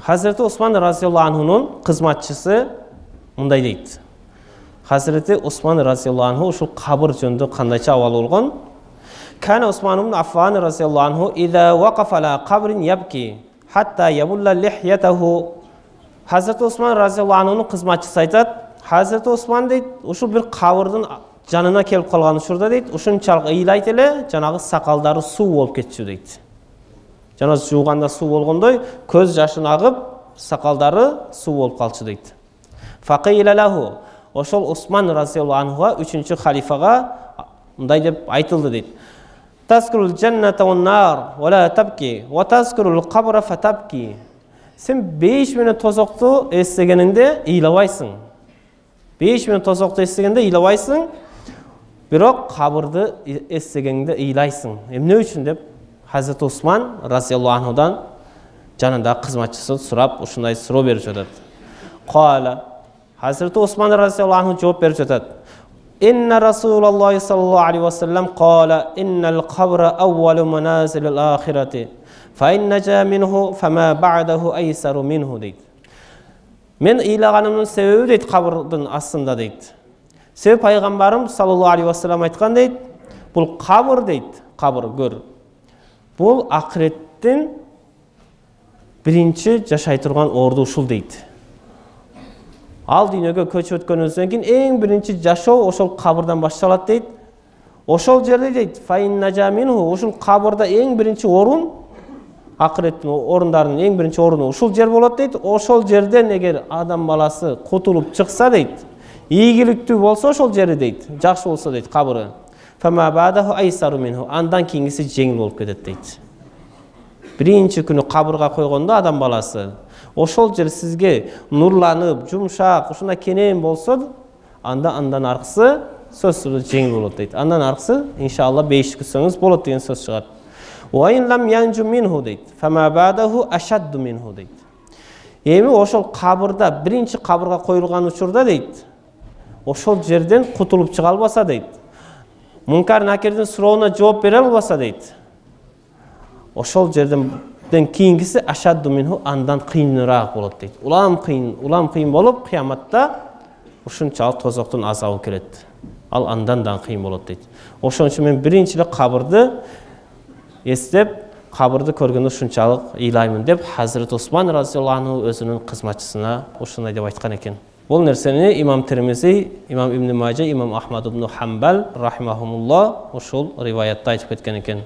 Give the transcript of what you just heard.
Hazreti Osman radhiyallahu anhu'nun kızmatçısı mындай deydi. Hazreti Osman radhiyallahu anhu şu kabir jönündө kandayça abal bolgon? Kana Osman ibn Affan radhiyallahu anhu iza waqafa ala qabrin yabki hatta yabulla lihyatahu. Hazreti Osman radhiyallahu anhu'nun kızmatçısı aytat. Hazreti Osman deydi, uşu bir kabirdin janına kelip kalgan şurada deydi, uşunçalыk ыйлайт эле, жанагы сакалдары суу болуп кетчү deydi. Жана жууганда суу болгондой, көз жашын агып, сакалдары суу болуп калчу дейт. Фақила лаху, ошол Осман разияллаху анхуга, 3-чү халифага мындай деп айтылды дейт. Таскурул джанната ван нар ва ла табки, ва таскурул кабра фа табки. Сен 5 минут тозокту эстегениңде ыйлабайсың. 5 минут тозокту эстегенде ыйлабайсың, бирок кабырды эстегениңде ыйлайсың. Эмне үчүн деп Hazreti Osman radhiyallahu anhu'dan janında kızmatçısı surap uşunday suroo berip жатат. Qala Hazreti Osman radhiyallahu anhu жооп берип жатат. Inna Rasulullah sallallahu aleyhi ve sellem qala innal qabra awwalu manazilil ahireti fa in naja minhu fama ba'dahu aysaru minhu deydi. Men ыйлаганымдын себеби дейт кабырдын астында дейт. Себеби пайгамбарым sallallahu aleyhi ve sellem айткан дейт. Бул кабыр дейт. Кабыр көр. Бұл ақыреттен бірінші жашай тұрған орды ушул дейді. Ал дүйнөгө көчүп өткөнүбүздөн кийин эң биринчи жашоо ошол кабырдан башталат дейт. Ошол жерде дейт, фаин нажаминху, ошол кабырда эң биринчи орун, акыреттин орундарынын эң биринчи оруну ушул жер болот дейт. Ошол жерден эгер адам баласы кутулуп чыкса дейт, ийгиликтүү болсо ошол жери дейт, жакшы болсо дейт кабыры. Фама ба'даху айсару минху, андан кийингиси жеңил болуп кетет дейт. Биринчи күнү кабырга койгондо адам баласы ошол жер сизге нурланып, жумшак, ушундай кенен болсо, андан аркысы сөзсүз жеңил болот дейт. Андан аркысы иншалла бейиш күтсөңүз болот деген сөз чыгат. Ва ин лам янжу минху дейт. Фама ба'даху ашадду минху дейт. Эми ошол кабырда биринчи кабырга коюлган учурда дейт, ошол жерден кутулуп чыга албаса дейт, Мункар накирдин сурооуна жооп бере албаса дейт, ошол жерден кийингиси ашадду минху, андан кыйыныраак болот дейт. Улам кыйын болуп, кыяматта ушунчалык тозоктун азабы келет. Ал андан да кыйын болот дейт. Ошон үчүн мен биринчи эле кабырды эстеп, кабырды көргөндө ушунчалык ыйлаймын деп Hazreti Osman radhiyallahu anhu өзүнүн кызматчысына ушундай деп айткан экен. Бұл нәрсені имам Тирмизи, имам Ибн Мажа, имам Ахмад ибн Хамбал рахимахумулла ушул риваятта айтып кеткен екен.